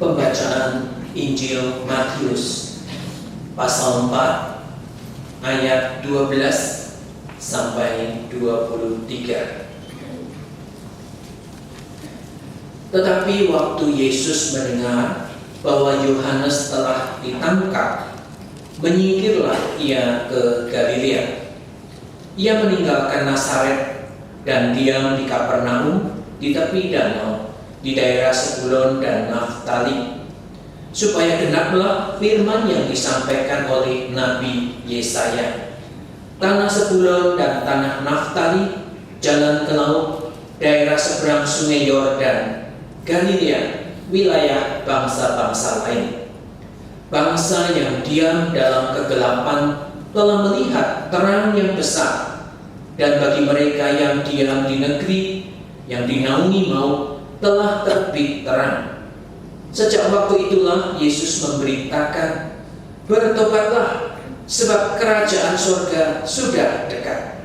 Pembacaan Injil Matius pasal 4 ayat 12 sampai 23. Tetapi waktu Yesus mendengar bahwa Yohanes telah ditangkap, menyingkirlah ia ke Galilea. Ia meninggalkan Nazaret dan diam di Kapernaum di tepi danau di daerah Zebulon dan Naftali, supaya genaplah firman yang disampaikan oleh Nabi Yesaya. Tanah Zebulon dan tanah Naftali, jalan ke laut, daerah seberang sungai Yordan, Galilea, wilayah bangsa-bangsa lain. Bangsa yang diam dalam kegelapan telah melihat terang yang besar, dan bagi mereka yang diam di negeri yang dinaungi maut telah terbit terang. Sejak waktu itulah Yesus memberitakan, "Bertobatlah, sebab kerajaan surga sudah dekat."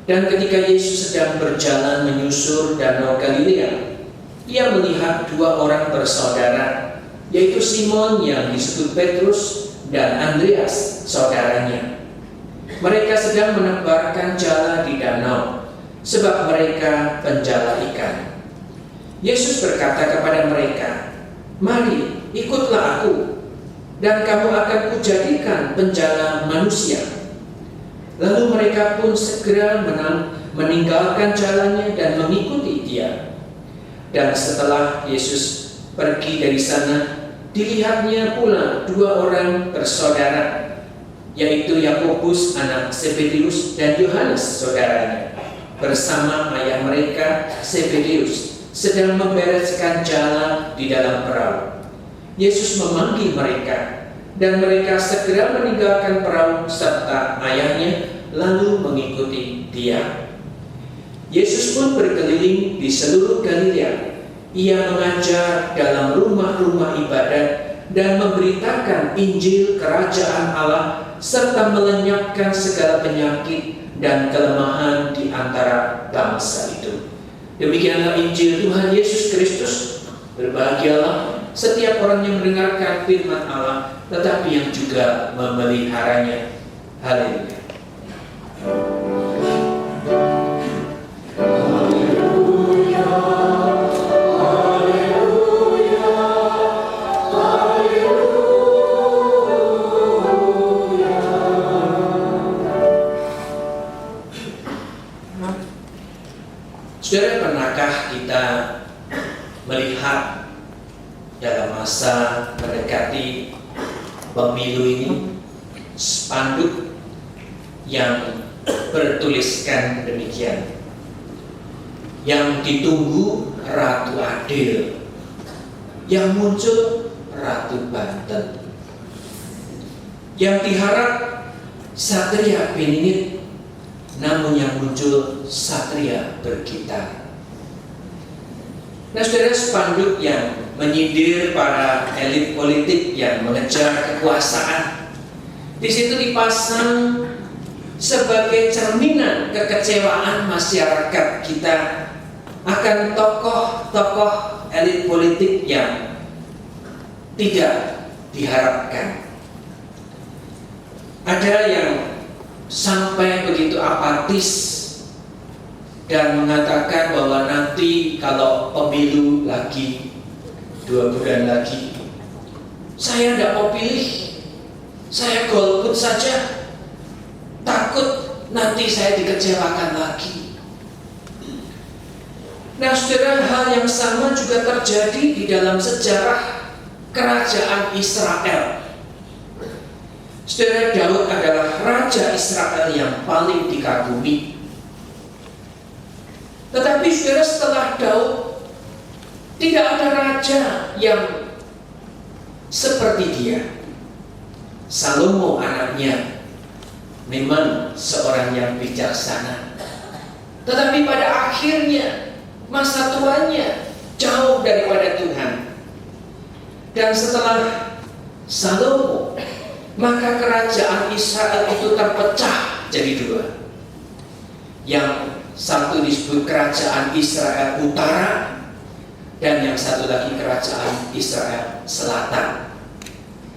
Dan ketika Yesus sedang berjalan menyusur danau Galilea, ia melihat dua orang bersaudara, yaitu Simon yang disebut Petrus dan Andreas saudaranya. Mereka sedang menebarkan jala di danau, sebab mereka penjala ikan. Yesus berkata kepada mereka, "Mari, ikutlah aku, dan kamu akan kujadikan penjala manusia." Lalu mereka pun segera meninggalkan jalannya dan mengikuti dia. Dan setelah Yesus pergi dari sana, dilihatnya pula dua orang bersaudara, yaitu Yakobus anak Zebedeus dan Yohanes saudaranya, bersama ayah mereka Zebedeus, sedang membereskan jala di dalam perahu. Yesus memanggil mereka, dan mereka segera meninggalkan perahu serta ayahnya, lalu mengikuti dia. Yesus pun berkeliling di seluruh Galilea. Ia mengajar dalam rumah-rumah ibadat dan memberitakan Injil Kerajaan Allah, serta melenyapkan segala penyakit dan kelemahan di antara bangsa itu. Demikianlah Injil Tuhan Yesus Kristus. Berbahagialah setiap orang yang mendengarkan firman Allah, tetapi yang juga memeliharanya. Haleluya. Saudara, pernahkah kita melihat dalam masa mendekati pemilu ini spanduk yang bertuliskan demikian, "Yang ditunggu Ratu Adil, yang muncul Ratu Banten, yang diharap Satria Beningit, namun yang muncul Satria Bergitar." Nah, saudara, spanduk yang menyindir para elit politik yang mengejar kekuasaan, di situ dipasang sebagai cerminan kekecewaan masyarakat kita akan tokoh-tokoh elit politik yang tidak diharapkan. Ada yang sampai begitu apatis dan mengatakan bahwa nanti kalau pemilu lagi 2 bulan lagi, saya tidak mau pilih, saya golput saja, takut nanti saya dikecewakan lagi. Nah, saudara, hal yang sama juga terjadi di dalam sejarah kerajaan Israel. Saudara, Daud adalah raja Israel yang paling dikagumi. Tetapi saudara, setelah Daud, tidak ada raja yang seperti dia. Salomo anaknya memang seorang yang bijaksana, tetapi pada akhirnya masa tuanya jauh daripada Tuhan. Dan setelah Salomo, maka kerajaan Israel itu terpecah jadi dua. Yang satu disebut kerajaan Israel Utara, dan yang satu lagi kerajaan Israel Selatan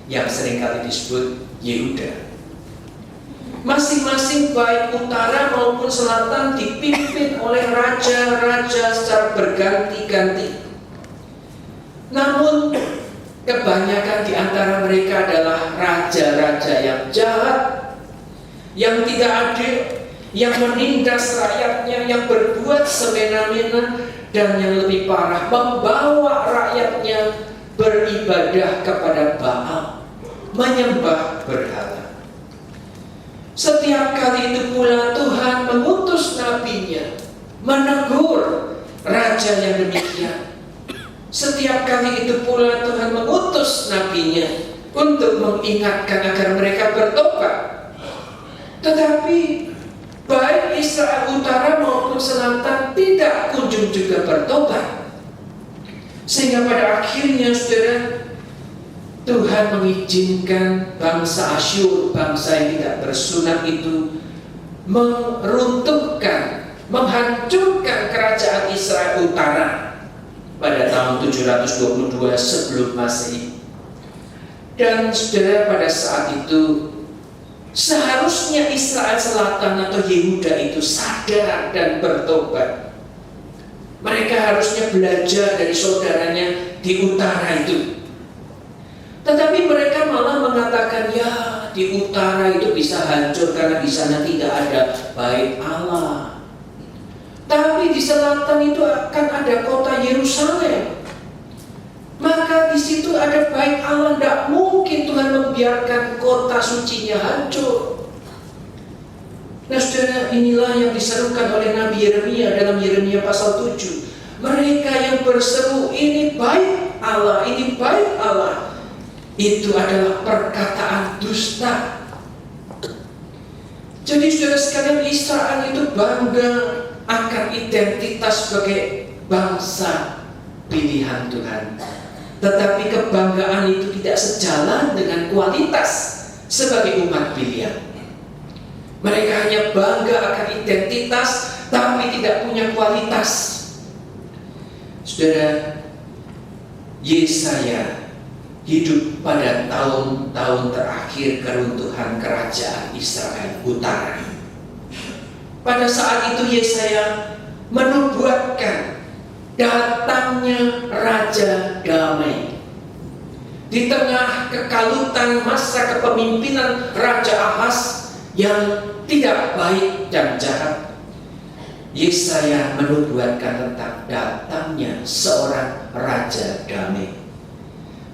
yang seringkali disebut Yehuda. Masing-masing baik utara maupun selatan dipimpin oleh raja-raja secara berganti-ganti. Namun kebanyakan di antara mereka adalah raja-raja yang jahat, yang tidak adil, yang menindas rakyatnya, yang berbuat semena-mena, dan yang lebih parah, membawa rakyatnya beribadah kepada Baal, menyembah berhala. Setiap kali itu pula Tuhan mengutus nabinya menegur raja yang demikian. Setiap kali itu pula Tuhan mengutus nabinya untuk mengingatkan agar mereka bertobat. Tetapi baik Israel utara maupun selatan tidak kunjung juga bertobat. Sehingga pada akhirnya saudara, Tuhan mengizinkan bangsa Asyur, bangsa yang tidak bersunat itu, meruntuhkan, menghancurkan kerajaan Israel utara pada tahun 722 sebelum Masehi. Dan saudara, pada saat itu seharusnya Israel Selatan atau Yehuda itu sadar dan bertobat. Mereka harusnya belajar dari saudaranya di utara itu. Tetapi mereka malah mengatakan, ya di utara itu bisa hancur karena di sana tidak ada bait Allah. Tapi di selatan itu akan ada kota Yerusalem. Maka di situ ada bait Allah, tidak mungkin Tuhan membiarkan kota sucinya hancur. Nah saudara, inilah yang diserukan oleh Nabi Yeremia dalam Yeremia pasal 7. Mereka yang berseru, ini bait Allah, ini bait Allah, itu adalah perkataan dusta. Jadi saudara sekalian, Israel itu bangga akan identitas sebagai bangsa pilihan Tuhan. Tetapi kebanggaan itu tidak sejalan dengan kualitas sebagai umat pilihan. Mereka hanya bangga akan identitas, tapi tidak punya kualitas. Saudara, Yesaya hidup pada tahun-tahun terakhir keruntuhan kerajaan Israel utara. Pada saat itu Yesaya menubuatkan datangnya Raja Damai. Di tengah kekalutan masa kepemimpinan Raja Ahaz yang tidak baik dan jahat, Yesaya menubuatkan tentang datangnya seorang Raja Damai.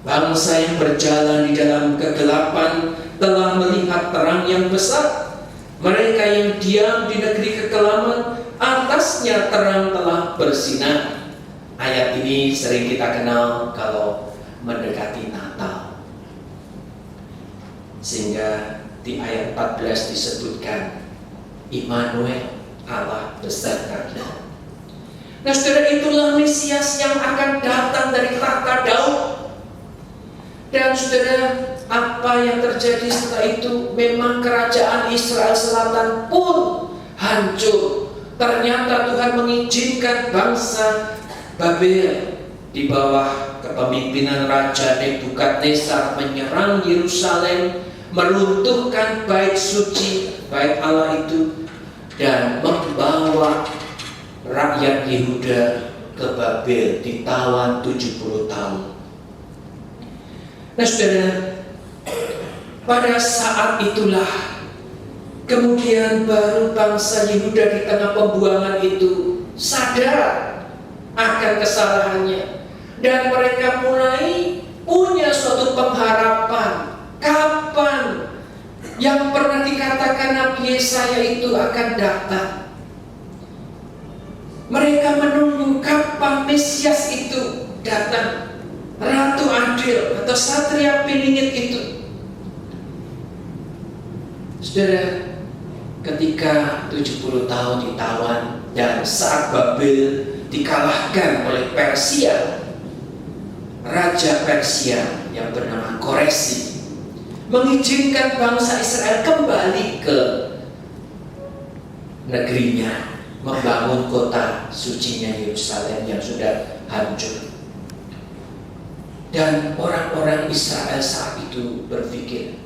Bangsa yang berjalan di dalam kegelapan telah melihat terang yang besar. Mereka yang diam di negeri kekelaman, atasnya terang telah bersinar. Ayat ini sering kita kenal kalau mendekati Natal. Sehingga di ayat 14 disebutkan Immanuel, Allah beserta kita. Nah saudara, itulah Mesias yang akan datang dari tahta Daud. Dan saudara, apa yang terjadi setelah itu? Memang kerajaan Israel Selatan pun hancur. Ternyata Tuhan mengizinkan bangsa Babel di bawah kepemimpinan Raja Nebukadnezar menyerang Yerusalem, meruntuhkan bait suci, bait Allah itu, dan membawa rakyat Yehuda ke Babel, ditawan 70 tahun. Nah saudara, pada saat itulah kemudian baru bangsa Yehuda di tengah pembuangan itu sadar akan kesalahannya, dan mereka mulai punya suatu pengharapan. Kapan yang pernah dikatakan Nabi Yesaya itu akan datang? Mereka menunggu kapan Mesias itu datang, Ratu Adil atau Satria Piningit itu. Saudara, ketika 70 tahun ditawan dan saat Babel dikalahkan oleh Persia, Raja Persia yang bernama Koresi mengizinkan bangsa Israel kembali ke negerinya, membangun kota sucinya Yerusalem yang sudah hancur. Dan orang-orang Israel saat itu berpikir,